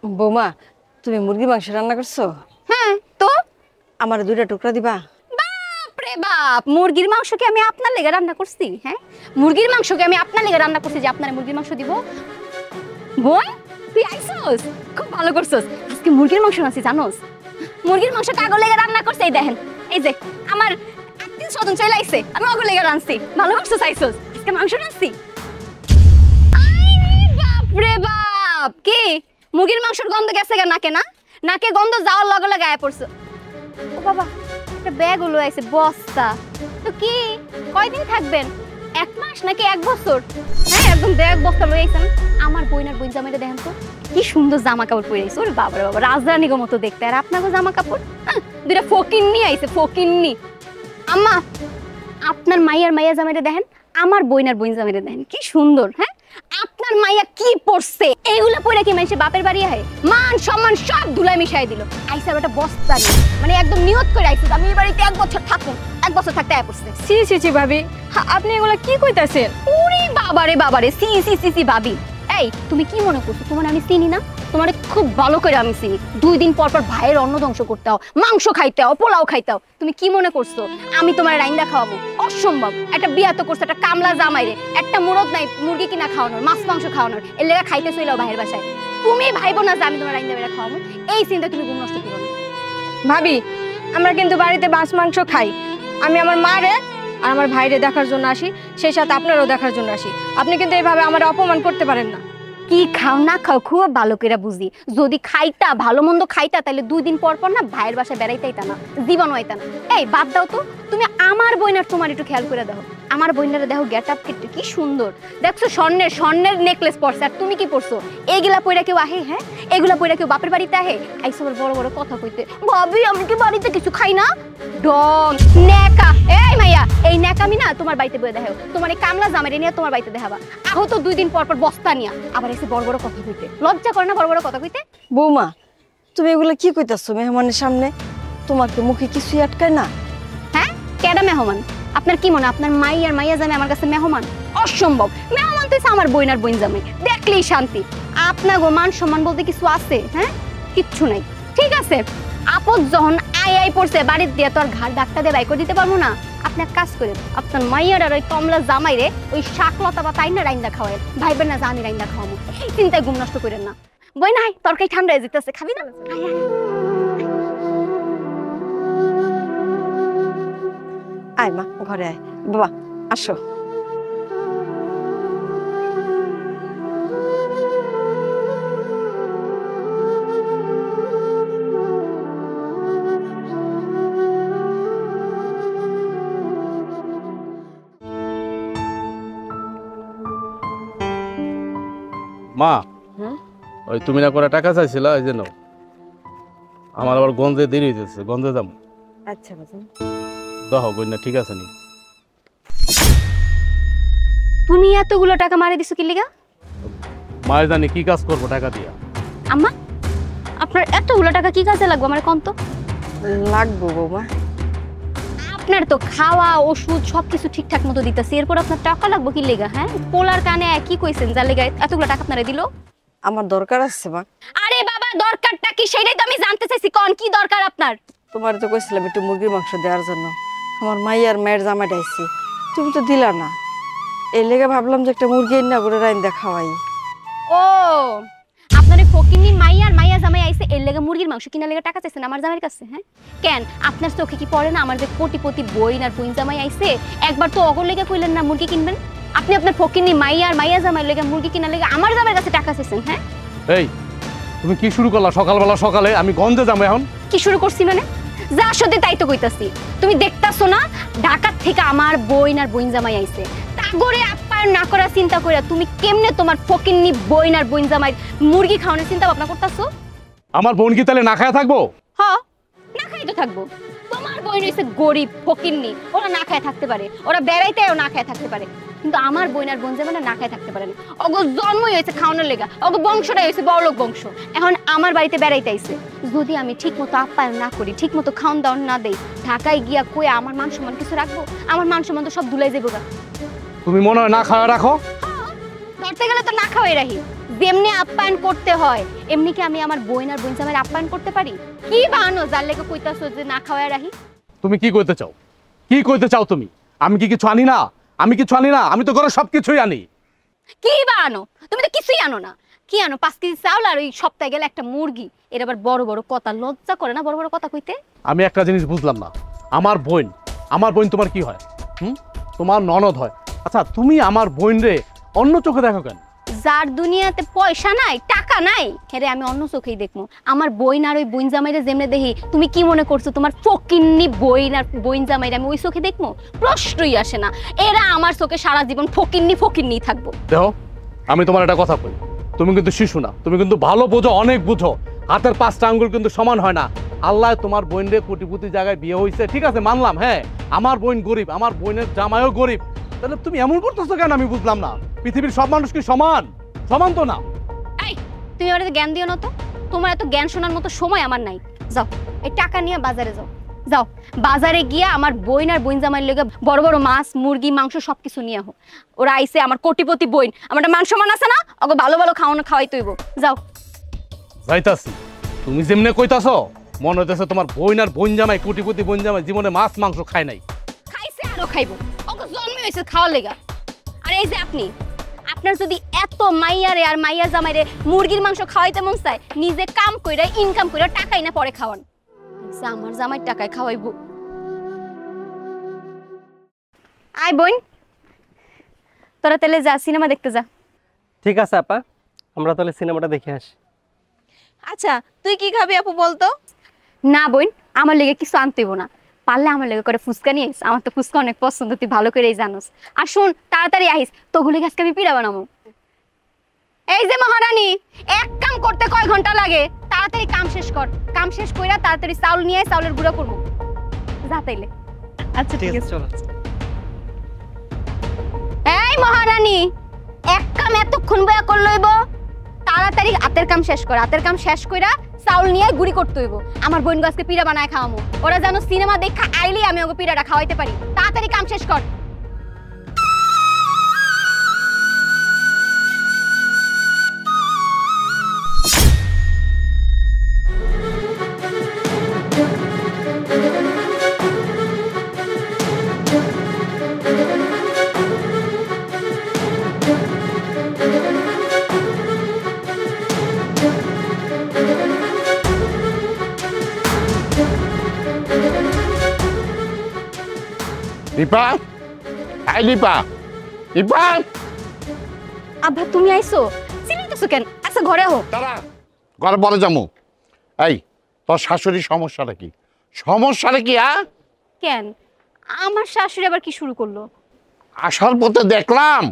বৌমা, তুমি মুরগি মাংস রান্না করছো? হ্যাঁ তো আমার 2টা টুকরা দিবা? বাপরে বাপ, মুরগির মাংস কি আমি আপনার লেগে রান্না করছি? হ্যাঁ, মুরগির মাংস কি আমি আপনার লেগে রান্না করছি যে আপনার মুরগির মাংস দিব? বোন তুই আইছস, খুব ভালো করছস। আজকে মুরগির মাংস রান্নাছি জানোস? মুরগির মাংস কাগো লেগে রান্না করছে। এই দেখেন, এই যে আমার আত্মীয় স্বজন চলে আইছে, আমি ওগো লেগে রান্নাছি। ভালো করছস, আইছস আজকে মাংস রান্নাছি। বাপরে বাপ, কি মুরগির মাংসের গন্ধ গেছে গা নাকে? না নাকে গন্ধ যাওয়ার লগে লগে আয়া পড়ছে। ও বাবা, একটা ব্যাগ হলো আইছে, বস্তা। তো কি কয়দিন থাকবেন? 1 মাস নাকি 1 বছর? হ্যাঁ, একদম ব্যাগ বস্তা লই আইছেন। আমার বইনার বইন জামাইটা দেখেন তো, কি সুন্দর জামা কাপড় পরে আইছে। ওরে বাবা রে বাবা, রাজরানীর মতো দেখতে। আর আপনাকে জামা কাপড় দুইটা ফকিন্নি আইছে, ফকিন্নি। আম্মা, আপনার মাইয়ার মাইয়া জামাইটা দেখেন, আমার বইনার বইন জামাইটা দেখেন, কি সুন্দর। হ্যাঁ, আপনার মাইয়া কি পড়ছে? এইগুলা পরে কি মানুষে বাপের বাড়ি আয়? মান সম্মান সব ধুলাই মিশাই দিল। আইসা একটা বস্তা নিয়ে, মানে একদম নিয়ত করে আইছে আমি এই বাড়িতে 1 বছর থাকুন। 1 বছর থাকতে আয় পড়ছে। সি সি সি ভাবি, আপনি এগুলা কি কইতাছেন? ওরে বাবারে বাবারে, সি সি সি সি ভাবি। এই তুমি কি মনে করছো তোমার আমি চিনি না? তোমারে খুব ভালো করে আমি চিনি। 2 দিন পর পর ভাইয়ের অন্ন ধ্বংস করতে হও, মাংস খাইতে হও, পোলাও খাইতে হও। তুমি কি মনে করছো আমি তোমার রাইন্দা খাওয়াবো? অসম্ভব। একটা বিয়া তো করছে, একটা কামলা জামাইরে একটা মুরদ নাই মুরগি কিনা খাওয়ানোর, মাছ মাংস খাওয়ানোর, এর লেগা খাইতে চইলাও ভাইয়ের বাসায়। তুমি ভাইবো না যে আমি তোমার রাইন্দা বেড়া খাওয়াবো? এই চিন্তা তুমি ঘুম নষ্ট করো না। ভাবি, আমরা কিন্তু বাড়িতে মাছ মাংস খাই। আমি আমার মারে আর আমার ভাইরে দেখার জন্য আসি, সেই সাথে আপনারও দেখার জন্য আসি। আপনি কিন্তু এইভাবে আমার অপমান করতে পারেন না। কি খাও না খাও খুব ভালো করে বুঝি। যদি খাইতা, ভালো মন্দ খাইতা, তাহলে 2 দিন পর পর না ভাইয়ের বাসায় বেড়াইতাইতা না, জীবন হইতা না। এই বাদ দাও তো, তুমি আমার বইনার তোমার একটু খেয়াল করে দেখো। আমার বইনারে দেখো, গেট আপ কি সুন্দর দেখছো, স্বর্ণের নেকলেস পরছে, আর তুমি কি পরছো? এইগুলা পয়রা কেউ আহে? হ্যাঁ, এগুলা পয়রা কেউ বাপের বাড়িতে আহে? আইসো বড় বড় কথা কইতে, ভাবি আমি কি বাড়িতে কিছু খাই না? ডং নেকা। এই মাইয়া, এই নেকামি না তোমার বাড়িতে বয়ে দেখাও। তোমার এই কামলা জামাইরে নিয়ে তোমার বাড়িতে দেখাবা। আহো তো 2 দিন পর পর বস্তা নিয়া আবার এসে বড় বড় কথা কইতে। লজ্জা করে না বড় বড় কথা কইতে? বৌমা, তুমি এগুলা কি কইতাছো মেহমানের সামনে? তোমার কি মুখে কিছুই আটকায় না? হ্যাঁ, কেডা মেহমান? আপনার কি মনে আপনার মাইয়ার মাইয়া জামাই আমার কাছে মেহমান? অসম্ভব। মেহমান তো আমার বইনার বইন জামাই, দেখলেই শান্তি। আপনার গো মান সম্মান বলতে কিছু আছে? হ্যাঁ, কিচ্ছু নাই। ঠিক আছে, আপদ যখন আই পড়ছে বাড়ির দিয়ে তো আর ঘাড় ডাক্তার দিয়ে বাইক দিতে পারবো না। আপনি এক কাজ করেন, আপনার মাইয়ার আর ওই কমলা জামাইরে ওই শাকলতা বা তাই না রাইন্দা খাওয়ায়, ভাইবেন না যে আমি রাইন্দা খাওয়াবো। এই চিন্তায় ঘুম নষ্ট করেন না। বই নাই তরকারি ঠান্ডা হয়ে যেতেছে, খাবি না? আয় মা, ঘরে আয়। বাবা আসো। মা, ওই তুমি না করে টাকা চাইছিলা, এই যে নাও। আমার আবার গন্ধে দেরি হইতেছে, গন্ধে যাবো। আচ্ছা বাবা, দেখো গইনা ঠিক আছে নি? তুমি এতগুলো টাকা মারি দিছো কি লিগা? মায়ের জানি কি কাজ করবো টাকা দিয়া। আম্মা, আপনার এতগুলো টাকা কি কাজে লাগবে আমার কোন তো? লাগবো বৌমা। আপনার তো খাওয়া ওষুধ সবকিছু ঠিকঠাক মতো দিতেছে, এরপর আপনার টাকা লাগবে কি লেগা? হ্যাঁ, পোলার কানে কি কইছেন যার লেগা এতগুলো টাকা আপনারা দিল? আমার দরকার আছে মা। আরে বাবা, দরকারটা কি সেটাই তো আমি জানতে চাইছি। কোন কি দরকার আপনার? তোমার তো কইছিলাম একটু মুরগির মাংস দেওয়ার জন্য। আমার মাইয়ার মায়ের জামাই ডাইছি, তুমি তো দিলা না। এই লেগে ভাবলাম যে একটা মুরগি না করে রাইন্দা খাওয়াই। ও, আপনার ফকিনি মাইয়ার মাইয়া জামাই আইছে, এর লেগে মুরগির মাংস কিনা লেগে টাকা চাইছেন আমার জামাইয়ের কাছে? হ্যাঁ, কেন আপনার চোখে কি পড়ে না আমার যে কোটিপতি বইন আর বইন জামাই আইছে? একবার তো অগর লেগে কইলেন না মুরগি কিনবেন? আপনি আপনার ফকিনি মাইয়ার মাইয়া জামাইয়ের লেগে মুরগি কিনা লেগে আমার জামাইয়ের কাছে টাকা চাইছেন? হ্যাঁ, এই তুমি কি শুরু করলা সকালবেলা? সকালে আমি গন্ধে যাবো এখন? কি শুরু করছি মানে? যা সত্যি তাই তো কইতাছি। তুমি দেখতাছো না ঢাকা থেকে আমার বইন আর বইন জামাই আইছে, তাগরে আপ্যায়ন না করা চিন্তা কইরা তুমি কেমনে তোমার ফকিন্নি বইন আর বইন জামাই মুরগি খাওয়ানোর চিন্তা ভাবনা করতাছো? আমার বোন কি তাহলে না খায়া থাকবো? হ্যাঁ, না খাই তো থাকবো। তোমার বইন হইছে গরিব ফকিন্নি, ওরা না খায় থাকতে পারে, ওরা বেড়াইতেও না খায় থাকতে পারে। কিন্তু আমার বইন আর বোন জামাই না খায় থাকতে পারে না। ওগো জন্মই হয়েছে খাওয়ানোর লেগা, ওগো বংশটাই হয়েছে বড়লোক বংশ। এখন আমার বাড়িতে বেড়াইতে আইছে, যদি আমি ঠিক মতো আপ্যায়ন না করি, ঠিক মতো খাওয়ান দাওয়ান না দেই, ঢাকায় গিয়া কই আমার মান সম্মান কিছু রাখবো? আমার মান সম্মান তো সব ধুলাই যাবো গা। তুমি মনে হয় না খাওয়া রাখো? ধরতে গেলে তো না খাওয়াই রাখি। যেমনি আপ্যায়ন করতে হয় এমনি কি আমি আমার বোন আর বোন জামাইয়ের আপ্যায়ন করতে পারি? কি বানো যার লেগে কইতাছো যে না খাওয়ায় রাহি? তুমি কি কইতে চাও? কি কইতে চাও তুমি? আমি কি কিছু আনি না? আমি কিছু আনি না? আমি তো ঘরে সবকিছুই আনি। কি বানো? তুমি তো কিছুই আনো না। কি আনো? 5 কেজি চাউল আর ওই সপ্তাহে গেলে একটা মুরগি। এর আবার বড় বড় কথা, লজ্জা করে না বড় বড় কথা কইতে? আমি একটা জিনিস বুঝলাম না, আমার বোন তোমার কি হয়? তোমার ননদ হয়। আচ্ছা তুমি আমার বোন রে অন্য চোখে দেখো কেন? যার দুনিয়াতে পয়সা নাই, টাকা নাই, হেরে আমি অন্য চোখেই দেখবো। আমার বইন আর ওই বইন জামাইরে যেমনে দেখি, তুমি কি মনে করছো তোমার ফকিন্নি বইন আর বইন জামাইরে আমি ওই চোখে দেখবো? প্রশ্নই আসে না। এরা আমার চোখে সারা জীবন ফকিন্নি থাকবো। দেখো আমি তোমার একটা কথা কই, তুমি কিন্তু শিশু না, তুমি কিন্তু ভালো বোঝো, অনেক বুঝো। হাতের 5টা আঙ্গুল কিন্তু সমান হয় না। আল্লাহ তোমার বোন রে কোটিপতি জায়গায় বিয়ে হয়েছে, ঠিক আছে মানলাম, হ্যাঁ আমার বোন গরিব, আমার বোনের জামাইও গরিব। তাহলে তুমি এমন করতেছো কেন? আমি বুঝলাম না। পৃথিবীর সব মানুষ কি সমান? সমান তো না। এই তুমি আমার জ্ঞান দিও না তো। তোমার এত জ্ঞান শোনার মতো সময় আমার নাই। যাও এই টাকা নিয়ে বাজারে যাও। যাও বাজারে গিয়ে আমার বইন আর বইন জামাইয়ের লেগে বড় বড় মাছ, মুরগি, মাংস সবকিছু নিয়ে আহো। ওরা আইছে আমার কোটিপতি বইন, আমার একটা মান সম্মান আছে না? ওকে ভালো ভালো খাওয়ানো খাওয়াই তৈব। যাও। যাইতাছি। তুমি যেমনে কইতাছো মনে হইতেছে তোমার বোন আর বোন জামাই, কোটিপতি বোন জামাই জীবনে মাছ মাংস খায় নাই। খাইছে আরো খাইবো। ওকে জন্মই হয়েছে খাওয়ার লেগা। আর এই যে আপনি, আপনার যদি এত মাইয়ারে আর মাইয়া জামাইরে মুরগির মাংস খাওয়াইতে মন চায়, নিজে কাম কইরা ইনকাম কইরা টাকাই না পরে খাওয়ান। আমার জামাই টাকায় খাওয়াইবো। আয় বোন, তোরা তাহলে যা সিনেমা দেখতে যা। ঠিক আছে আপা, আমরা তাহলে সিনেমাটা দেখে আসি। আচ্ছা তুই কি খাবি আপু বলতো? না বোন, আমার লেগে কিছু আনতে হইব না। পারলে আমার লেগে করে ফুচকা নিয়ে আইস। আমার তো ফুচকা অনেক পছন্দ, তুই ভালো করেই জানোস। আর শোন তাড়াতাড়ি আইস, তোগুলি আজকে আমি পিড়া বানাবো। এই যে মহারানী, এক কাম করতে কয় ঘন্টা লাগে? তাড়াতাড়ি কাম শেষ কর। কাম শেষ কইরা তাড়াতাড়ি চাউল নিয়ে আয়, চাউলের গুঁড়া করবো। যা তাইলে। আচ্ছা ঠিক আছে চলো। এই মহারানী, এক কাম এতক্ষণ বয়া কর লইব? তাড়াতাড়ি হাতের কাম শেষ কর। হাতের কাম শেষ কইরা চাউল নিয়ে গুড়ি করতে হইব। আমার বোন আজকে পিড়া বানায় খাওয়ামু। ওরা যেন সিনেমা দেখা আইলেই আমি ওকে পিড়াটা খাওয়াইতে পারি। তাড়াতাড়ি কাম শেষ কর। দীপা, আই দীপা, দীপা, আব্বা তুমি আইছো? চিল্লাইতেছো কেন? আচ্ছা ঘরে হো। তারা ঘরে পরে যাবো। এই তোর শাশুড়ির সমস্যাটা কি? সমস্যাটা কি? কেন আমার শাশুড়ি আবার কি শুরু করলো? আসার পথে দেখলাম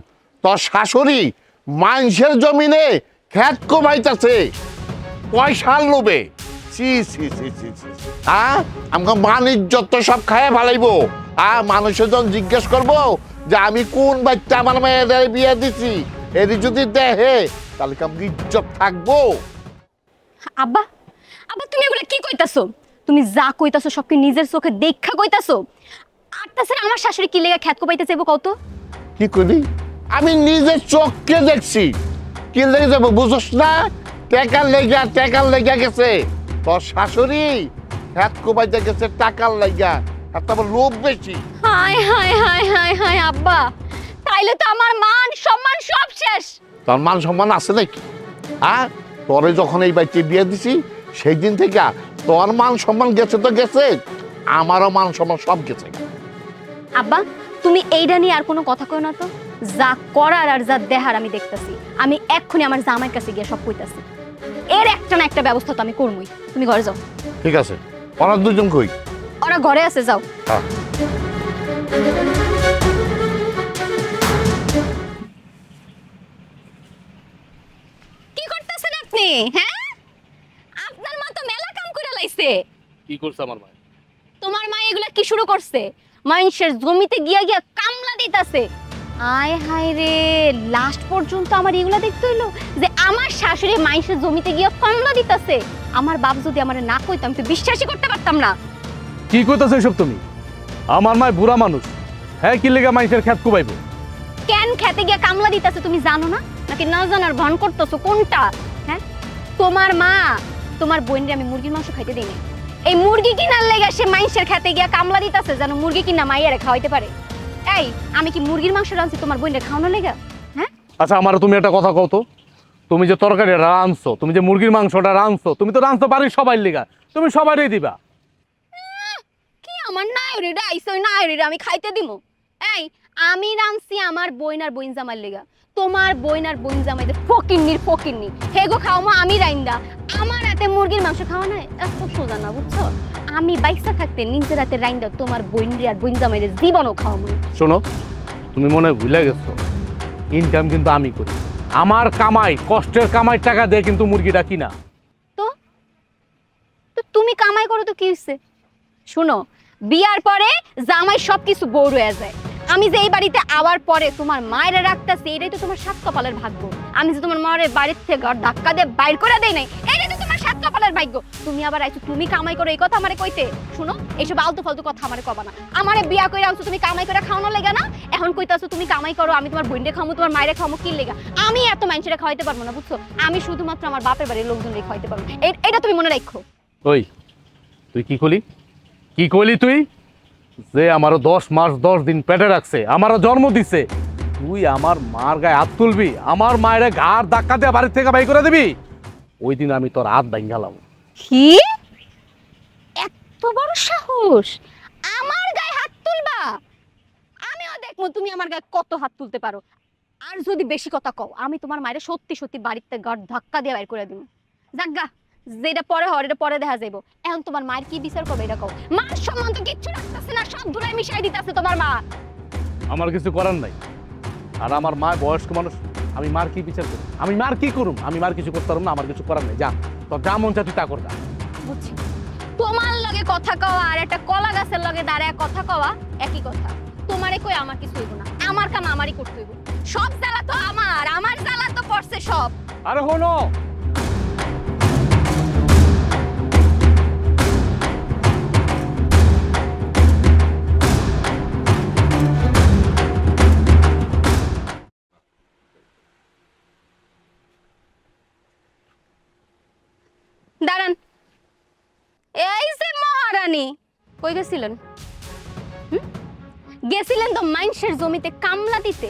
তোর শাশুড়ি মানুষের জমিনে খেত কমাইতেছে পয়সার লোভে। সি সি সি সি সি, আমাকে বাণিজ্যত সব খাইয়ে ভালাইবো। মানুষের যখন জিজ্ঞেস করবো যে আমি কোন বাচ্চা আমার মেয়েদের বিয়ে দিছি, এটি যদি দেখে তাহলে কি আমার ইজ্জত থাকবো? আব্বা, আব্বা তুমি এগুলা কি কইতাছো? তুমি যা কইতাছো সব কি নিজের চোখে দেখা কইতাছো? আর তাছাড়া আমার শাশুড়ি কি লেগে খ্যাত কোপাইতে চাইবো কত? কি করি? আমি নিজের চোখকে দেখছি। কি লেগে যাবো বুঝোস না? টাকার লেগা গেছে তোর শাশুড়ি। খ্যাত কোপাইতে গেছে টাকার লেগা, তারপর লোভ বেশি। হায় হায় হায় হায় হায় আব্বা, তাইলে তো আমার মান সম্মান সব শেষ। তোর মান সম্মান আছে নাকি? তোরে যখন এই বাড়িতে বিয়ে দিছি সেই দিন থেকে তোর মান সম্মান গেছে তো গেছে, আমারও মান সম্মান সব গেছে। আব্বা তুমি এইটা নিয়ে আর কোনো কথা কই না তো। যা করার আর যা দেহার আমি দেখতাছি। আমি এক্ষুনি আমার জামাইয়ের কাছে গিয়ে সব কইতাছি। এর একটা না একটা ব্যবস্থা তো আমি করবই। তুমি ঘরে যাও। ঠিক আছে, ওরা দুজন কই? ওরা ঘরে আছে, যাও। কি করতেছেন আপনি? হ্যাঁ, আপনার মা তো মেলা কাম করে লাইছে। কি করছে আমার মা? তোমার মা এগুলা কি শুরু করছে? মানুষের জমিতে গিয়া গিয়া কামলা দিতাছে। আয় হায় রে, লাস্ট পর্যন্ত আমার এগুলা দেখতে হইলো যে আমার শাশুড়ি মানুষের জমিতে গিয়া কামলা দিতাছে। আমার বাপ যদি আমারে না কইতো আমি তো বিশ্বাসই করতে পারতাম না। কি কইতাছো এসব তুমি? আমার মা বুড়া মানুষ, হ্যাঁ কি লেগে মানুষের খেত কুবাইবো? কেন খেতে গিয়া কামলা দিতাছে তুমি জানো না? নাকি না জানার ভান করতেছো কোনটা? হ্যাঁ, তোমার মা তোমার বোনরে আমি মুরগির মাংস খাইতে দিই না। এই মুরগি কিনার লেগে সে মাইনসের খেতে গিয়া কামলা দিতেছে যেন মুরগি কিনা মাইয়ারে খাওয়াইতে পারে। এই আমি কি মুরগির মাংস রাঁধছি তোমার বোনরে খাওয়ানোর লেগে? হ্যাঁ, আচ্ছা আমার তুমি একটা কথা কও তো, তুমি যে তরকারি রাঁধছো, তুমি যে মুরগির মাংসটা রাঁধছো, তুমি তো রাঁধছো বাড়ির সবাই লিগা, তুমি সবাইই দিবা। কি আমার নায়রিটা আইছে, ওই নায়রিটা আমি খাইতে দিমু? এই আমি রাঁধছি আমার বোন আর বোন জামাইর লেগা। তোমার বোন আর বোন জামাইদের ফকিন্নি হেগো খাওয়ামো আমি রাইন্দা। আমার রাতে মুরগির মাংস খাওয়া না এত সোজা না, বুঝছো? আমি বাইসা থাকতে নিজের রাতে রাইন্দা তোমার বোন আর বোন জামাইদের জীবনও খাওয়ামো। শোনো, তুমি মনে হয় ভুলে গেছো, ইনকাম কিন্তু আমি করি, আমার কামাই, কষ্টের কামাই টাকা দিয়ে কিন্তু মুরগিটা কিনা। তো তো তুমি কামাই করো তো কি হইছে? শুনো, বিয়ার পরে জামাই সবকিছু বড় হয়ে যায়। আমি যে এই বাড়িতে আবার পরে তোমার মায়ের রাখতেছি, এটাই তো তোমার সাত কপালের ভাগ্য। আমি যে তোমার মায়ের বাড়ির থেকে ঘর ধাক্কা দিয়ে বাইর করে দেই নাই, এটাই তো তোমার সাত কপালের ভাগ্য। তুমি আবার আইছো তুমি কামাই করো এই কথা আমারে কইতে? শুনো, এইসব আলতু ফালতু কথা আমারে কবা না। আমারে বিয়া কইরা আনছো তুমি কামাই করে খাওয়ানো লেগা না? এখন কইতাছো তুমি কামাই করো, আমি তোমার বোনরে খামু, তোমার মায়েরে খামু, কি লেগা? আমি এত মানুষেরা খাওয়াইতে পারবো না, বুঝছো? আমি শুধুমাত্র আমার বাপের বাড়ির লোকজনকে খাওয়াইতে পারবো। এটা তুমি মনে রাখো। ওই তুই কি কইলি তুই যে আমারও 10 মাস 10 দিন পেটে রাখছে, আমারও জন্ম দিছে, তুই আমার মার গায়ে হাত তুলবি, আমার মায়ের ঘাড় ধাক্কা দিয়ে বাড়ি থেকে বাই করে দিবি? ওই দিন আমি তোর হাত ভাঙালাম। কি এত বড় সাহস আমার গায়ে হাত তুলবা? আমিও দেখবো তুমি আমার গায়ে কত হাত তুলতে পারো। আর যদি বেশি কথা কও, আমি তোমার মায়ের সত্যি সত্যি বাড়িতে ঘর ধাক্কা দিয়ে বাইর করে দিব। জাগা, যেটা পরে হয় এটা পরে দেখা যাইব। এখন তোমার মায়ের কি বিচার করবে এটা কও? মার সম্মান তো কিচ্ছু রাখতেছে না, সব ধুলাই মিশাই দিতেছে তোমার মা। আমার কিছু করার নাই, আর আমার মা বয়স্ক মানুষ, আমি মার কি বিচার করব? আমি মার কি করুম? আমি মার কিছু করতে পারবো না, আমার কিছু করার নাই। যা, তোর যা মন চায় তুই তা কর। যা। বুঝছি, তোমার লগে কথা কওয়া আর একটা কলা গাছের লগে দাঁড়ায় কথা কওয়া একই কথা। তোমারে কই আমার কিছু হইব না, আমার কাম আমারই করতে হইব। সব জ্বালা তো আমার জ্বালা তো পড়ছে সব। আরে হনো, দাঁড়ান, এই যে মহারানী কই গেছিলেন? গেছিলেন তো মাইনসের জমিতে কামলা দিতে।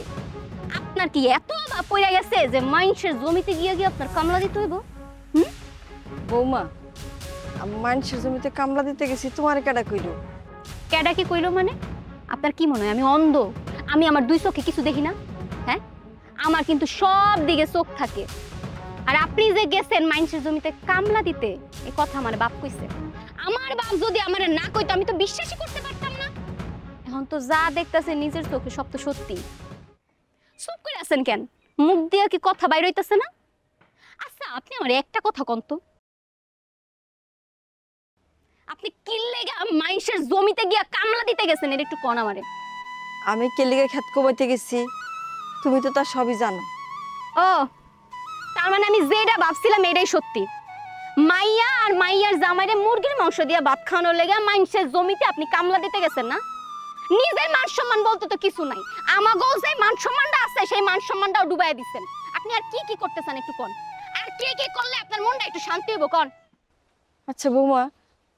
আপনার কি এত অভাব পড়ে গেছে যে মাইনসের জমিতে গিয়ে আপনার কামলা দিতে হইব? বৌমা, আমি মানুষের জমিতে কামলা দিতে গেছি, তোমার কেডা কইলো? কেডা কি কইলো মানে? আপনার কি মনে হয় আমি অন্ধ? আমি আমার দুই চোখে কিছু দেখি না? হ্যাঁ, আমার কিন্তু সব দিকে চোখ থাকে। আর আপনি যে গেছেন মাইনসের জমিতে কামলা দিতে, এই কথা আমার বাপ কইছে। আমার বাপ যদি আমারে না কইতো আমি তো বিশ্বাসই করতে পারতাম না। এখন তো যা দেখতাছে নিজের চোখে সব তো সত্যি। চুপ করে আছেন কেন? মুখ দিয়ে কি কথা বাইর হইতাছে না? আচ্ছা, আপনি আমার একটা কথা কোন তো, আপনি কি লেগা মাইনসের জমিতে গিয়া কামলা দিতে গেছেন এটা একটু কোন আমারে। আমি কেলিগে খেত কমাইতে গেছি, তুমি তো তার সবই জানো। ও, তার মানে আমি যেটা ভাবছিলাম এটাই সত্যি। মাইয়া আর মাইয়ার জামাইরে মুরগির মাংস দিয়া ভাত খাওয়ানোর লেগে মাইনসের জমিতে আপনি কামলা দিতে গেছেন না? নিজের মান সম্মান বলতে তো কিছু নাই, আমাগো যে মান সম্মানটা আছে সেই মান সম্মানটাও ডুবাইয়া দিচ্ছেন। আপনি আর কি কি করতেছেন একটু কোন, আর কি কি করলে আপনার মনটা একটু শান্তি হইব কোন? আচ্ছা বৌমা,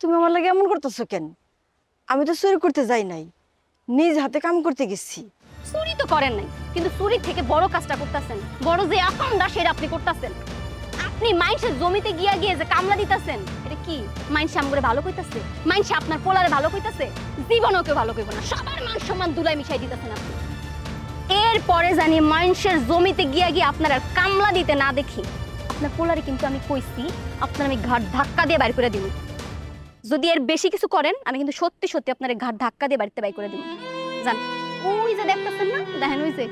তুমি আমার লাগে এমন করতেছো কেন? আমি তো চুরি করতে যাই নাই, নিজ হাতে কাম করতে গেছি। চুরি তো করেন নাই, কিন্তু চুরির থেকে বড় কাজটা করতেছেন, বড় যে আকামটা সেটা আপনি করতেছেন। আপনি মাইনসের জমিতে গিয়ে যে কামলা দিতেছেন, এটা কি মাইনসে আমগরে ভালো কইতাছে? মাইনসে আপনার পোলারে ভালো কইতাছে? জীবনও কেউ ভালো কইব না, সবার মান সম্মান দুলাই মিশাই দিতেছেন আপনি। এরপরে জানি মাইনসের জমিতে গিয়ে আপনার আর কামলা দিতে না দেখি, আপনার পোলারে কিন্তু আমি কইছি আপনার আমি ঘাট ধাক্কা দিয়ে বাইর করে দিব। যদি এর বেশি কিছু করেন আমি কিন্তু সত্যি সত্যি আপনার ঘাট ধাক্কা দিয়ে বাড়িতে বাইর করে দিব। জান, ওই যে দেখতেছেন না, দেখেন ওই যে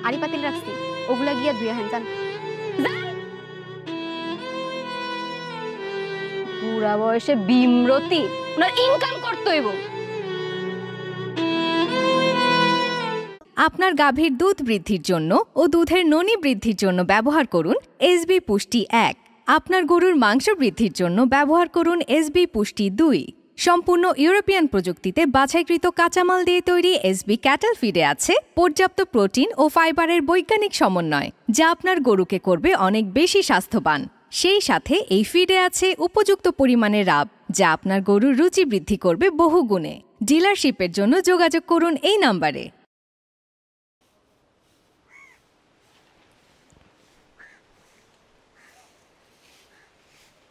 আড়ি পাতিল রাখছি, ওগুলা গিয়া ধুয়ে হেন। জান জান, বুড়া বয়সে বিমরতি, ওনার ইনকাম করতে হইব। আপনার গাভীর দুধ বৃদ্ধির জন্য ও দুধের ননী বৃদ্ধির জন্য ব্যবহার করুন SB পুষ্টি 1। আপনার গরুর মাংস বৃদ্ধির জন্য ব্যবহার করুন SB পুষ্টি 2। সম্পূর্ণ ইউরোপিয়ান প্রযুক্তিতে বাছাইকৃত কাঁচামাল দিয়ে তৈরি এসবি ক্যাটল ফিডে আছে পর্যাপ্ত প্রোটিন ও ফাইবারের বৈজ্ঞানিক সমন্বয়, যা আপনার গরুকে করবে অনেক বেশি স্বাস্থ্যবান। সেই সাথে এই ফিডে আছে উপযুক্ত পরিমাণে রাব, যা আপনার গরুর রুচি বৃদ্ধি করবে বহুগুণে। ডিলারশিপের জন্য যোগাযোগ করুন এই নম্বরে।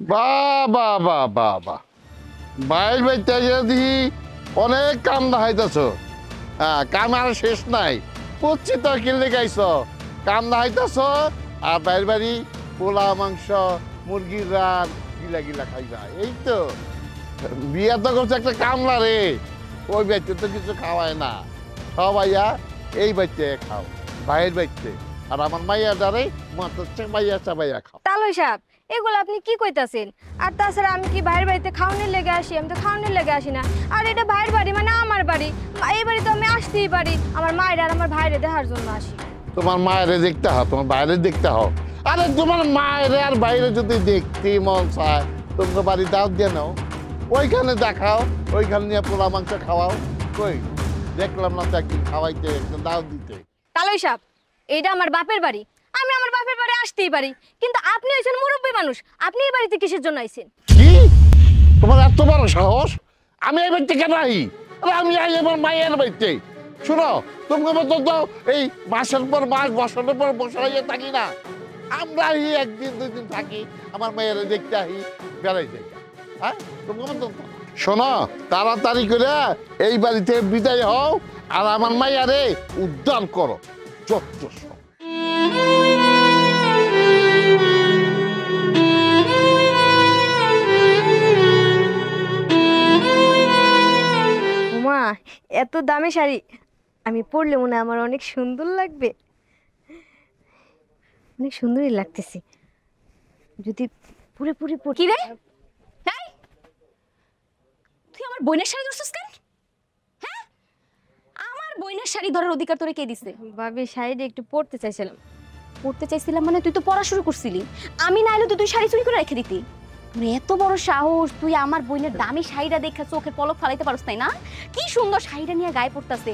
বাহ বাহ বাহ বাহ বাহ, বাইর বাইতে দেখি অনেক কাম দেখাইতেছ। হ্যাঁ, কাম আর শেষ নাই। বুঝছি তো কিনলে গাইছ, কাম দেখাইতেছ আর বাইর বাড়ি পোলা মাংস মুরগির রান গিলা গিলা খাইবা। এই তো বিয়া তো করছে একটা কামলা রে, ওই বাইতে তো কিছু খাওয়ায় না, সবাইয়া এই বাইতে খাও, বাইরের বাইতে। আর আমার মাইয়া ডারে মাত্র চাবাইয়া চাবাইয়া খাও। তালই সাহেব, এগুলো আপনি কি কইতাছেন? আর তাছাড়া আমি কি বাইরের বাড়িতে খাওয়ানোর লেগে আসি? আমি তো খাওয়ানোর লেগে আসি না। আর এটা ভাইয়ের বাড়ি, মানে আমার বাড়ি। এই বাড়ি তো আমি আসতেই পারি, আমার মায়ের আর আমার ভাইরে দেখার জন্য আসি। তোমার মায়ের দেখতে হও, তোমার বাইরে দেখতে হও। আরে তোমার মায়ের আর বাইরে যদি দেখতে মন চায়, তোমার বাড়ি দাওয়াত দিয়ে নাও, ওইখানে দেখাও, ওইখানে নিয়ে পোলা মাংস খাওয়াও। কই দেখলাম না তো একদিন খাওয়াইতে, একটা দাওয়াত দিতে। তালই সাহেব, এইটা আমার বাপের বাড়ি, আমি আমার বাপের বাড়ি আসতেই পারি। কিন্তু আপনি হয়েছেন মুরব্বী মানুষ, আপনি এই বাড়িতে কিসের জন্য আইছেন? কি তোমার এত বড় সাহস? আমি এই বাড়িতে কেন আই? আরে আমি আই আমার মায়ের বাড়িতে। শুনো, তোমার মতো তো এই মাসের পর মাস, বছরের পর বছর হয়ে থাকি না। আমরা একদিন দুই দিন থাকি, আমার মেয়েরা দেখতে আহি, বেড়াই যাই। হ্যাঁ, তোমার মতো শোনো, তাড়াতাড়ি করে এই বাড়িতে বিদায় হও আর আমার মাইয়ারে উদ্ধার করো। যত সব মা, এত দামি শাড়ি আমি পরলে মনে হয় আমার অনেক সুন্দর লাগবে। অনেক সুন্দরই লাগতেছে যদি পুরোপুরি কি রে? তাই তুই আমার বোনের শাড়ি ধরছিস কেন? হ্যাঁ, আমার বোনের শাড়ি ধরার অধিকার তোরে কে দিছে? ভাবি, শাড়িটা একটু পরতে চাইছিলাম। পড়তে চাইছিলাম মানে তুই তো পড়া শুরু করছিলি। আমি না এলে তো তুই শাড়ি চুরি করে রেখে দিতি। তোর এত বড় সাহস, তুই আমার বোনের দামি শাড়িটা দেখে চোখের পলক ফালাইতে পারছ তাই না? কি সুন্দর শাড়িটা নিয়ে গায়ে পড়তাছে।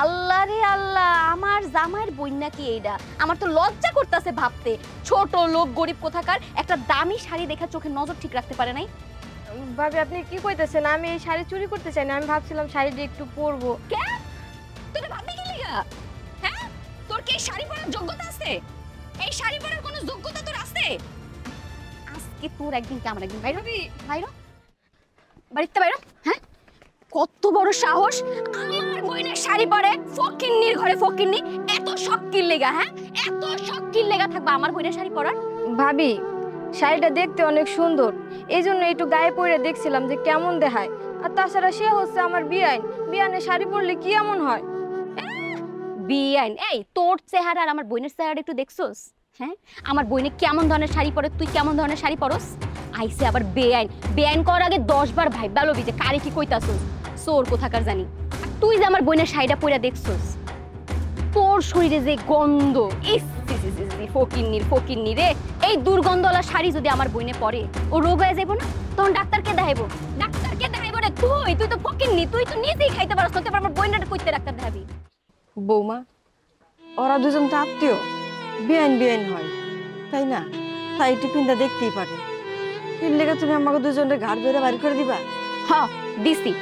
আল্লাহ রে আল্লাহ, আমার জামাইয়ের বোন নাকি এইটা? আমার তো লজ্জা করতেছে ভাবতে। ছোট লোক, গরিব কোথাকার, একটা দামি শাড়ি দেখে চোখের নজর ঠিক রাখতে পারে নাই। ভাবি, আপনি কি কইতেছেন? আমি এই শাড়ি চুরি করতে চাই না, আমি ভাবছিলাম শাড়িটা একটু পরবো। কে? তুই ভাববি কি লিগা? হ্যাঁ, তোর কি এই শাড়ি পরার যোগ্যতা আছে? এই শাড়ি পরার কোনো যোগ্যতা তোর আছে? আজকে তোর একদিন কি আমার একদিন। বাইরে হবি? বাইরে বাড়িতে বাইরে। হ্যাঁ, কত বড় সাহস! আমার বোনের শাড়ি পরে ফকিন্নির ঘরে ফকিন্নি, এত শখ কিল লেগা? হ্যাঁ, এত শখ কিল লেগা থাকবা আমার বোনের শাড়ি পরার? ভাবি, শাড়িটা দেখতে অনেক সুন্দর, এই জন্য একটু গায়ে পরে দেখছিলাম যে কেমন দেখায়। আর তাছাড়া সে হচ্ছে আমার বিয়াইন, বিয়ানে শাড়ি পরলে কি এমন হয়? বিয়াইন? এই তোর চেহারা আর আমার বোনের চেহারা একটু দেখছস? হ্যাঁ, আমার বোনে কেমন ধরনের শাড়ি পরে, তুই কেমন ধরনের শাড়ি পরস? আইসে আবার বেআইন। বেআইন করার আগে 10 বার ভাইবা লবি যে কারে কি কইতাছস। চোর কোথাকার জানি। আর তুই যে আমার বোনের শাড়িটা পরে দেখছস, তোর শরীরে যে গন্ধ, ইস ফকিন্নি রে। এই দুর্গন্ধওয়ালা শাড়ি যদি আমার বোনে পরে, ও রোগ হয়ে যাইব না? তখন ডাক্তারকে দেখাইবো। ডাক্তারকে দেখাইবো রে তুই? তুই তো ফকিন্নি, তুই তো নিজেই খাইতে পারছ না, আমার বোনটা কইতে ডাক্তার দেখাবি? বৌমা, ওরা দুজন তো আত্মীয়, বিয়াইন বিয়াইন হয় তাই না? তাই টিফিনটা দেখতেই পারে। এর লেগে তুমি আমাকে দুজনের ঘাড় ধরে বাড়ি করে দিবা? হ্যাঁ দিছি।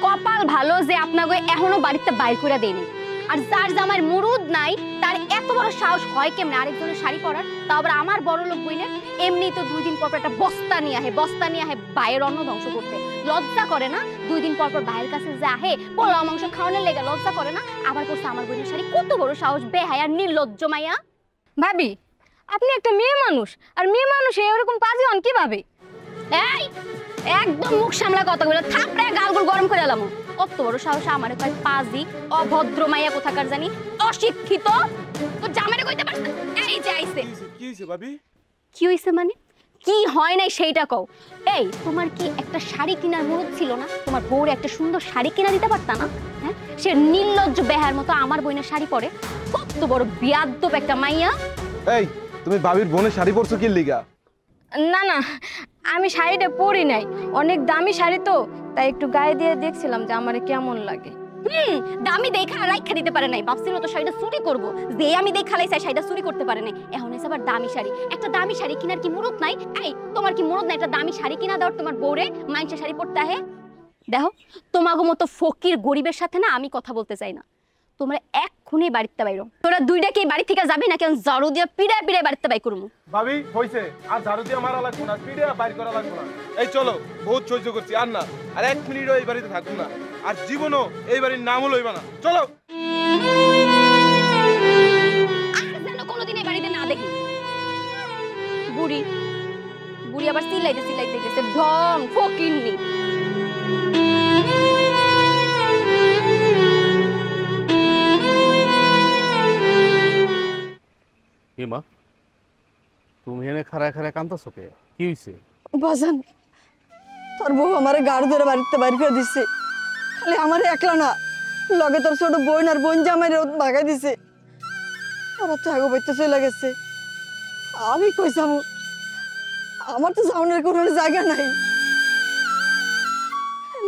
কপাল ভালো যে আপনাকে এখনো বাড়িতে বাইর করে দেয়নি। আর যার জামাইয়ের মুরুদ নাই, তার এত বড় সাহস হয় কেমনে আরেকজনের শাড়ি পরার? তা আবার আমার বড় লোক বইনের। এমনি তো 2 দিন পর পর একটা বস্তা নিয়ে আহে বাইরের অন্ন ধ্বংস করতে। লজ্জা করে না? 2 দিন পর পর বাইরের কাছে যে আহে পোলাও মাংস খাওয়ানোর লেগে, লজ্জা করে না? আবার করছে আমার বোনের শাড়ি। কত বড় সাহস! বেহায়া নির্লজ্জ মাইয়া। ভাবি, আপনি একটা মেয়ে মানুষ, আর মেয়ে মানুষ এরকম পাজি হন কিভাবে? এই একদম মুখ সামলা কথা বলে থাপড়ে গালগুল গরম করে এলাম। কত বড় সাহস আমারে কয় পাজি, অভদ্র মাইয়া কোথাকার জানি, অশিক্ষিত। তো জামাইরে কইতে পারছ? এই যে আইছে। কি হইছে ভাবি? কি হইছে মানে? কি হয় নাই সেইটা কও। এই তোমার কি একটা শাড়ি কেনার মুরুদ ছিল না? তোমার বউর একটা সুন্দর শাড়ি কিনা দিতে পারতা না? হ্যাঁ, সে নির্লজ্জ বেহার মতো আমার বোনের শাড়ি পরে। কত বড় বিয়াদ্দপ একটা মাইয়া। এই তুমি ভাবির বোনের শাড়ি পরছো কি লিগা? না না, আমি শাড়িটা পরি নাই, অনেক দামি শাড়ি তো, তাই একটু গায়ে দিয়ে দেখছিলাম যে আমারে কেমন লাগে। দামি দেখা রাইখা দিতে পারে নাই, ভাবছিল তো শাড়িটা চুরি করব, যে আমি দেখা লাইছি শাড়িটা চুরি করতে পারে নাই। এখন এসে আবার দামি শাড়ি, একটা দামি শাড়ি কিনার কি মুরত নাই? এই তোমার কি মুরত নাই একটা দামি শাড়ি কিনা দেওয়ার? তোমার বউরে মাইনসা শাড়ি পরতে আহে। দেখো তোমাগো মতো ফকির গরিবের সাথে না আমি কথা বলতে চাই না। তোমরা এক্ষুনি বাড়িতে বাইরো। তোরা দুইটা কি বাড়ি থেকে যাবি না? কেন ঝাড়ু দিয়ে পিড়ায় পিড়ায় বাড়িতে বাই করবো। ভাবি হইছে, আর ঝাড়ু দিয়ে মারা লাগবো না, পিড়ে বাইর করা লাগবো না। এই চলো, বহুত সহ্য করছি, আর না, আর 1 মিনিটও এই বাড়িতে থাকবো না, আর জীবনও এই বাড়ির নামও লইবা না। চলো। আর যেন কোনোদিন এই বাড়িতে না দেখি। বুড়ি বুড়ি আবার চিল্লাইতে চিল্লাইতে গেছে, ঢং ফকিন্নি। কি মা, তুমি এনে খাড়ায় খাড়ায় কান্দছো কে? কি হইছে? বাজান, তোর বউ আমারে গাড় ধরে বাড়িতে বাইর করে দিচ্ছে। খালি আমারে একলা না, লগে তোর ছোট বোন আর বোন জামাইরে ভাগাই দিছে। ওরা তো আগে বইতে চলে গেছে। আমি কই যাবো? আমার তো যাওয়ানোর কোনো জায়গা নাই।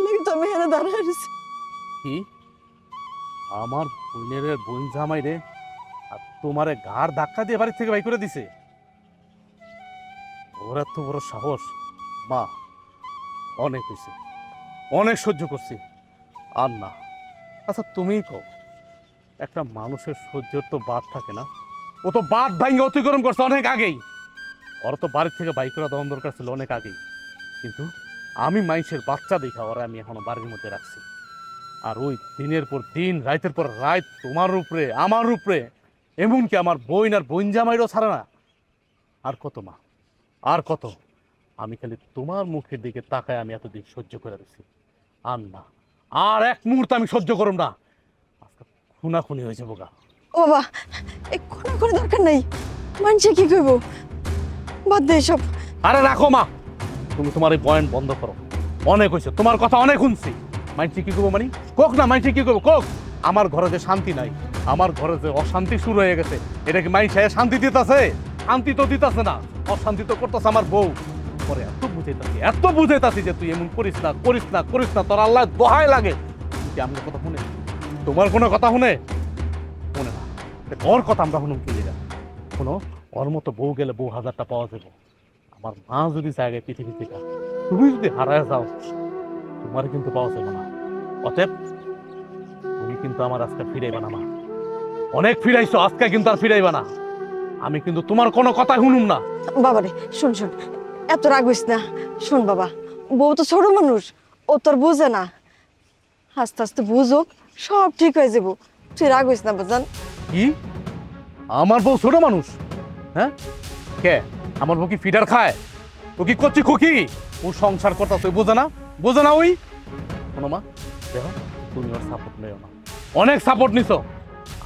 এর তো আমি এনে দাঁড়ায় রয়েছি। কি আমার বোনের বোন জামাই রে আর তোমারে ঘাড় ধাক্কা দিয়ে বাড়ি থেকে বাই করে দিছে? ওরা তো বড় সাহস। মা, অনেক হয়েছে, অনেক সহ্য করছি, আর না। আচ্ছা তুমিই কও, একটা মানুষের সহ্যের তো বাদ থাকে না? ও তো বাদ ভাঙে অতিক্রম করছে অনেক আগেই। ওরা তো বাড়ির থেকে বাই করা দেওয়ার দরকার ছিল অনেক আগেই, কিন্তু আমি মাইসের বাচ্চা দেখা ওরা আমি এখনো বাড়ির মধ্যে রাখছি। আর ওই দিনের পর দিন, রাতের পর রাত তোমার উপরে আমার উপরে, এমনকি আমার বোন আর বোন জামাইরও ছাড়া না। আর কত মা, আর কত? আমি খালি তোমার মুখের দিকে তাকায় আমি এতদিন সহ্য করে দিচ্ছি, আর না, আর এক মুহূর্ত আমি সহ্য করব না। আজকে খুনাখুনি হয়ে যাবো গা। ও বাবা, এই কোনো দরকার নাই। মানুষে কি কইব? বাদ দে সব। আরে রাখো মা, তুমি তোমার এই পয়েন্ট বন্ধ করো। অনেক হয়েছে, তোমার কথা অনেক শুনছি। মাইনসি কি করবো মানে কোক না, মাইনসি কি করবো কোক? আমার ঘরে যে শান্তি নাই, আমার ঘরে যে অশান্তি শুরু হয়ে গেছে, এটা কি মাইনসে শান্তি দিতেছে? শান্তি তো দিতেছে না, অশান্তি তো করতেছে আমার বউ। পরে এত বুঝাইতাছি যে তুই এমন করিস না, করিস না, করিস না, তোর আল্লাহ দোহাই লাগে। কি আমার কথা শুনে? তোমার কোনো কথা শুনে? শুনে না। ওর কথা আমরা শুনুন কি জায়গা? শোনো, ওর মতো বউ গেলে বউ হাজারটা পাওয়া যাবে। আমার মা যদি জায়গায় পৃথিবী থেকে, তুমি যদি হারায় যাও, তোমার কিন্তু পাওয়া যাবে না। অতএব তুমি কিন্তু আমার আজকে ফিরাইবা না মা। অনেক ফিরাইছো, আজকে কিন্তু আর ফিরাইবা না। আমি কিন্তু তোমার কোনো কথা শুনুম না। বাবারে শুন শুন, এত রাগ হইস না। শুন বাবা, বউ তো ছোট মানুষ, ও তোর বুঝে না। আস্তে আস্তে বুঝুক, সব ঠিক হয়ে যাবো। তুই রাগ হইস না বাজান। কি আমার বউ ছোট মানুষ? হ্যাঁ, কে আমার বউ কি ফিডার খায়? ও কি কচি খুকি? ও সংসার করতেছে, বোঝে না? বোঝে না ওই? শোনো মা, দেখো তুমি ওর সাপোর্ট নেও না। অনেক সাপোর্ট নিছো,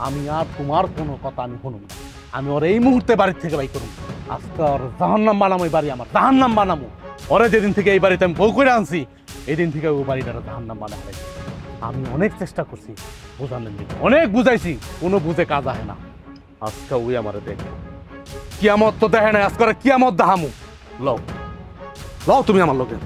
আমি আর তোমার কোনো কথা আমি শুনুম না। আমি ওর এই মুহূর্তে বাড়ির থেকে বাই করুন। আজকে ওর জাহান্নাম বানামো, এই বাড়ি আমার জাহান্নাম বানামো। ওরে যেদিন থেকে এই বাড়িতে আমি বউ করে আনছি, এই দিন থেকে ও বাড়িটা জাহান্নাম বানা হয়। আমি অনেক চেষ্টা করছি বোঝানোর দিকে, অনেক বুঝাইছি, কোনো বুঝে কাজ আহে না। আজকে ওই আমারে দেখে কিয়ামত তো দেখে নাই, আজকে কিয়ামত দেখামু। লও লও তুমি আমার লোকে।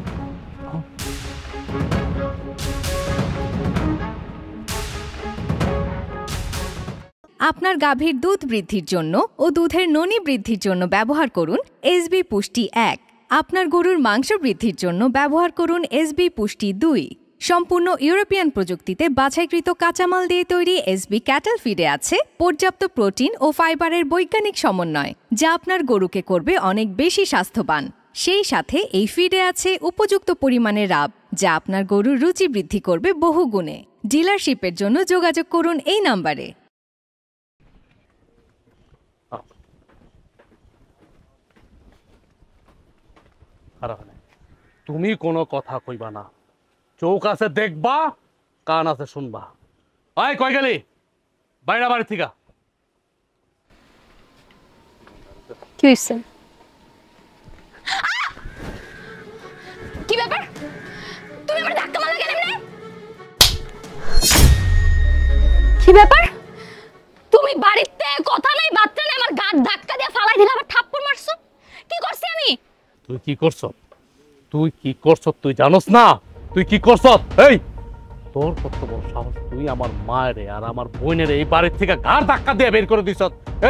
আপনার গাভীর দুধ বৃদ্ধির জন্য ও দুধের ননী বৃদ্ধির জন্য ব্যবহার করুন এসবি পুষ্টি 1। আপনার গরুর মাংস বৃদ্ধির জন্য ব্যবহার করুন এসবি পুষ্টি 2। সম্পূর্ণ ইউরোপিয়ান প্রযুক্তিতে বাছাইকৃত কাঁচামাল দিয়ে তৈরি এসবি ক্যাটল ফিডে আছে পর্যাপ্ত প্রোটিন ও ফাইবারের বৈজ্ঞানিক সমন্বয়, যা আপনার গরুকে করবে অনেক বেশি স্বাস্থ্যবান। সেই সাথে এই ফিডে আছে উপযুক্ত পরিমাণে রাব, যা আপনার গরুর রুচি বৃদ্ধি করবে বহু গুণে। ডিলারশিপের জন্য যোগাযোগ করুন এই নম্বরে। তুমি কোনো কথা কইবা না, চোখ আছে দেখবা, কান আছে শুনবা। আয় কই গেলি? বাইরে বাড়ি থেকে। কি হইছে? কি ব্যাপার? তুমি আমার ধাক্কা মারলে কেন এমনে? কি ব্যাপার? তুমি বাড়িতে কথা নাই বার্তা নাই, আমার গাড় ধাক্কা দিয়ে ফালাই দিলে, আবার থাপ্পড় মারছো। কি করছি আমি? কি করছ? তুই কি করছ তুই জানোস না? তুই কি করছ? এই তোর কত বড় সাহস, তুই আমার মায়ের আর আমার বোনের এই বাড়ির থেকে ঘাড় ধাক্কা দিয়ে বের করে দিছ।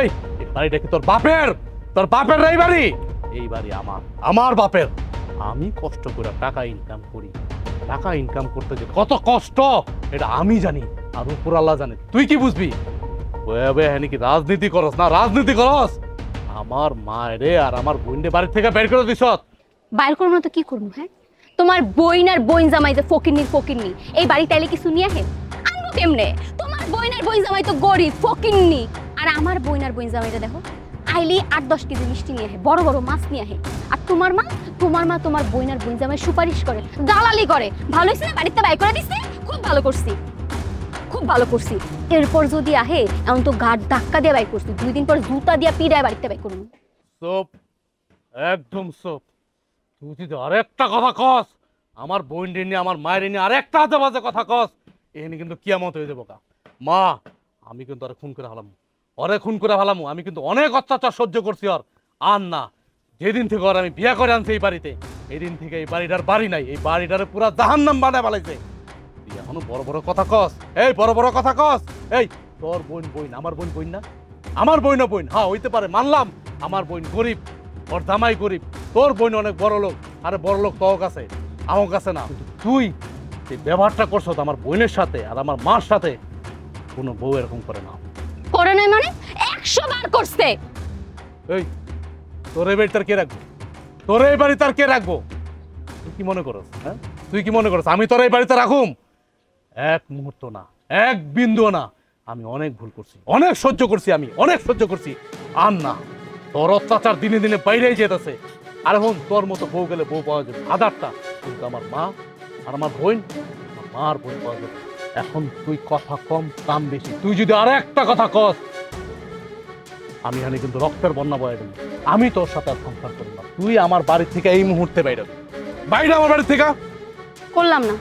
এই এই বাড়িটা কি তোর বাপের? তোর বাপের এই বাড়ি? এই বাড়ি আমার বাপের। আমি কষ্ট করে টাকা ইনকাম করি, টাকা ইনকাম করতে যে কত কষ্ট এটা আমি জানি, আর উপর আল্লাহ জানে। তুই কি বুঝবি? কি রাজনীতি করস না? রাজনীতি করস? আমার মায়েরে আর আমার বোনরে বাড়ি থেকে বের করে দিছ। বাইর করবো না তো কি করবো? হ্যাঁ, তোমার বইন আর বইন জামাই যে ফকিরনি এই বাড়িতে এলে কিছু নিয়ে আহে আনবো কেমনে? তোমার বইন আর বইন জামাই তো গরিব ফকিরনি, আর আমার বইন আর বইন জামাইটা দেখো আইলি 8-10 কেজি মিষ্টি নিয়ে আহে, বড় বড় মাছ নিয়ে আহে। আর তোমার মা তোমার বইন আর বইন জামাই সুপারিশ করে, দালালি করে। ভালো হয়েছে না বাড়িতে বাই করে দিচ্ছে? খুব ভালো করছি। এরপর যদি আহে এমন তো ঘাট ধাক্কা দিয়ে বাই করছি, 2 দিন পর জুতা দিয়ে পিড়ায় বাড়িতে বাই করুন। চুপ, একদম চুপ। তুই যদি আরেকটা কথা কস, আমার বোন নিয়ে আমার মায়ের নিয়ে আরেকটা আজে বাজে কথা কস, এখানে কিন্তু কিয়ামত হয়ে যাবো। মা, আমি কিন্তু ওরে খুন করে ফেলাম। আমি কিন্তু অনেক অত্যাচার সহ্য করছি আর না। যেদিন থেকে আমি বিয়ে করে আনছি এই বাড়িতে, এই দিন থেকে এই বাড়িটার বাড়ি নাই, এই বাড়িটারে পুরা জাহান্নাম বানায় ফেলাইছে। তুই এখনো বড় বড় কথা কস? এই তোর বোন আমার বোন না? আমার বোনও বোন, হ্যাঁ হইতে পারে, মানলাম। আমার বোন গরিব, ওর জামাই গরিব। তোর বোন অনেক বড় লোক। আরে বড় লোক তোর কাছে, আমার কাছে না। কিন্তু তুই যে ব্যবহারটা করছো আমার বোনের সাথে আর আমার মার সাথে, কোনো বউ এরকম করে না। করে নাই মানে 100 বার করছে। এই তোর এই বাড়ি তার কে রাখবো? তুই কি মনে করস? হ্যাঁ, তুই কি মনে করস আমি তোর এই বাড়িতে রাখুম? এক মুহূর্ত না, এক বিন্দু না। আমি অনেক ভুল করছি, অনেক সহ্য করছি। আর না, তোর অত্যাচার দিনে দিনে বাইরেই যেতেছে। আর এখন তোর মতো বউ গেলে বউ পাওয়া যাবে আদারটা, কিন্তু আমার মা আর আমার বোন, আমার মার বোন পাওয়া যাবে। এখন তুই কথা কম কাম বেশি। তুই যদি আর একটা কথা কস, আমি এখানে কিন্তু রক্তের বন্যা বয়ে দেব। আমি তোর সাথে আর সংসার করব না। তুই আমার বাড়ি থেকে এই মুহূর্তে বাইরে আমার বাড়ি থেকে। করলাম না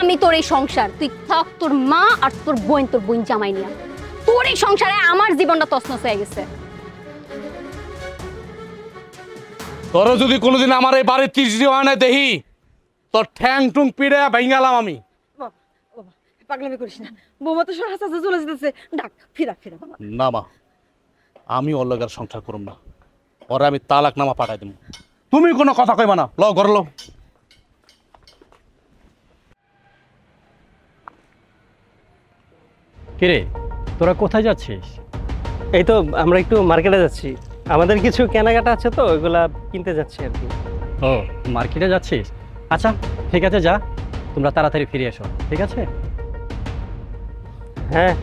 আমি তোর এই সংসার। তুই থাক তোর মা আর তোর বোন জামাই নিয়া। তোর এই সংসারে আমার জীবনটা তছনছ হয়ে গেছে। তোর যদি কোনোদিন আমার এই বাড়ির তৃষ্টি হয় না দেখি, তোর ঠ্যাং টুং পিড়ে ভেঙালাম আমি। পাগলামি করিস না, বৌমা তো সর হাসা চলে যেতেছে। ডাক ফিরা বাবা। না মা, আমি ওর লগে আর সংসার করব না। ওরা আমি তালাক নামা পাঠাই দেব। তুমি কোনো কথা কইবা না। লও ঘর লও। কিরে, তোরা কোথায় যাচ্ছিস? এই তো আমরা একটু মার্কেটে যাচ্ছি, আমাদের কিছু কেনাকাটা আছে তো ওইগুলা কিনতে যাচ্ছি আর কি। ও, মার্কেটে যাচ্ছিস? আচ্ছা ঠিক আছে, যা, তোমরা তাড়াতাড়ি ফিরে এসো, ঠিক আছে? হ্যাঁ।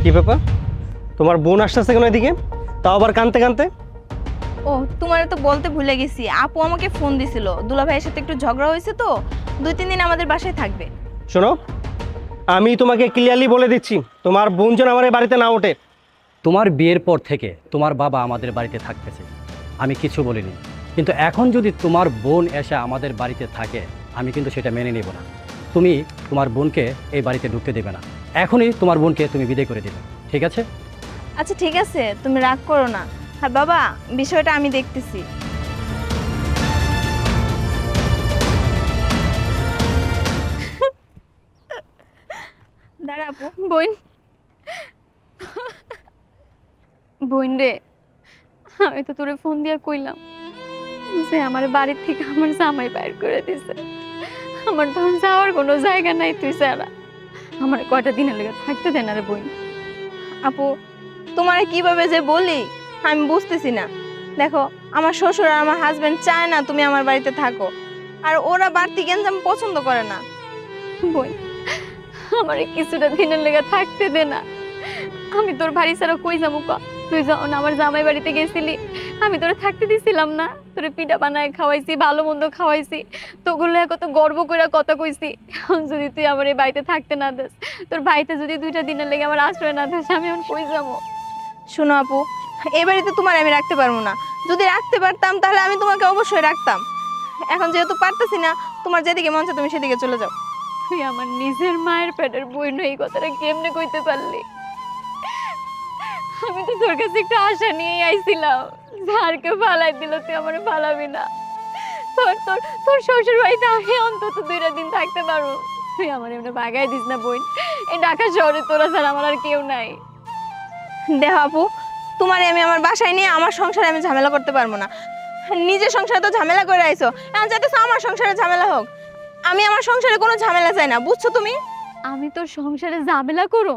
কি ব্যাপার, তোমার বোন আসতেছে কেন এদিকে, তাও আবার কানতে? ও, তোমার তো বলতে ভুলে গেছি, আপু আমাকে ফোন দিছিল, দুলা ভাইয়ের সাথে একটু ঝগড়া হয়েছে তো 2-3 দিন আমাদের বাসায় থাকবে। শোনো, আমি তোমাকে ক্লিয়ারলি বলে দিচ্ছি, তোমার বোন যেন আমার এই বাড়িতে না ওঠে। তোমার বিয়ের পর থেকে তোমার বাবা আমাদের বাড়িতে থাকতেছে, আমি কিছু বলিনি, কিন্তু এখন যদি তোমার বোন এসে আমাদের বাড়িতে থাকে, আমি কিন্তু সেটা মেনে নেব না। তুমি তোমার বোনকে এই বাড়িতে ঢুকতে দেবে না। এখনই তোমার বোনকে তুমি বিদায় করে দেবে, ঠিক আছে? আচ্ছা ঠিক আছে, তুমি রাগ করো না। হ্যাঁ বাবা, বিষয়টা আমি দেখতেছি। দাঁড়া আপু। বোন রে, আমি তো তোরে ফোন দিয়া কইলাম যে আমার বাড়ির থেকে আমার জামাই বাইর করে দিছে। আমার তো যাওয়ার কোনো জায়গা নাই তুই ছাড়া। আমার কয়টা দিনের লেগে থাকতে দেন রে বোন। আপু, তোমারে কিভাবে যে বলি আমি বুঝতেছি না। দেখো, আমার শ্বশুর আর আমার হাজবেন্ড চায় না তুমি আমার বাড়িতে থাকো, আর ওরা বাড়তি গেঞ্জাম পছন্দ করে না। বোন, আমার কিছুটা দিনের লেগে থাকতে দে না। আমি তোর বাড়ি ছাড়া কই যাবো? তুই যখন আমার জামাই বাড়িতে গেছিলি, আমি তোরে থাকতে দিছিলাম না? তোরে পিঠা বানায় খাওয়াইছি, ভালো মন্দ খাওয়াইছি, তোগুলো কত গর্ব করে কথা কইছি। যদি তুই আমার এই বাড়িতে থাকতে না দিস, তোর বাড়িতে যদি 2টা দিনের লেগে আমার আশ্রয় না দিস, আমি এখন কই যাবো? শোনো আপু, এই বাড়িতে তোমার আমি রাখতে পারবো না। যদি রাখতে পারতাম তাহলে আমি তোমাকে অবশ্যই রাখতাম। এখন যেহেতু পারতেছি না, তোমার যেদিকে মন চায় তুমি সেদিকে চলে যাও। তুই আমার নিজের মায়ের পেটের বোন, এই কথাটা কেমনে কইতে পারলি? আমি তো তোর কাছে একটু আশা নিয়েই আইছিলাম, ঝাড়কে ফালাই দিল, তুই আমার ফালাবি না। তোর তোর তোর শ্বশুর বাড়িতে আমি অন্তত 2টা দিন থাকতে পারবো, তুই আমার এমনি ভাগাই দিস না বোন। এই ঢাকা শহরে তোরা ছাড়া আমার আর কেউ নাই। দেখ আপু, তোমারে আমি আমার বাসায় নিয়ে আমার সংসারে আমি ঝামেলা করতে পারবো না। নিজের সংসারে তো ঝামেলা করে আইছো, এখন চাইতেছো আমার সংসারে ঝামেলা হোক। আমি আমার সংসারে কোনো ঝামেলা চাই না, বুঝছো তুমি? আমি তোর সংসারে ঝামেলা করো?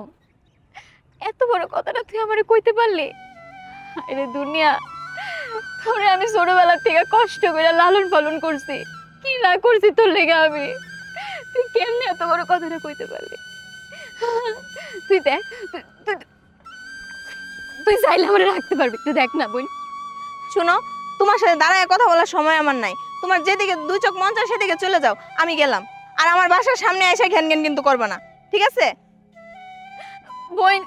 এত বড় কথাটা তুই আমারে কইতে পারলি? আরে দুনিয়া, তোরে আমি ছোটবেলা থেকে কষ্ট করে লালন পালন করছি, কি না করছি তোর লেগে আমি। তুই কেমনে এত বড় কথাটা কইতে পারলি? তুই দেখ, তুই চাইলে আমারে রাখতে পারবি, তুই দেখ না বোন। শুনো, তোমার সাথে দাঁড়ায় কথা বলার সময় আমার নাই। তোমার যেদিকে 2 চোখ মন চায় সেদিকে চলে যাও, আমি গেলাম। আর আমার বাসার সামনে এসে ঘ্যান ঘ্যান কিন্তু করবে না, ঠিক আছে? বোন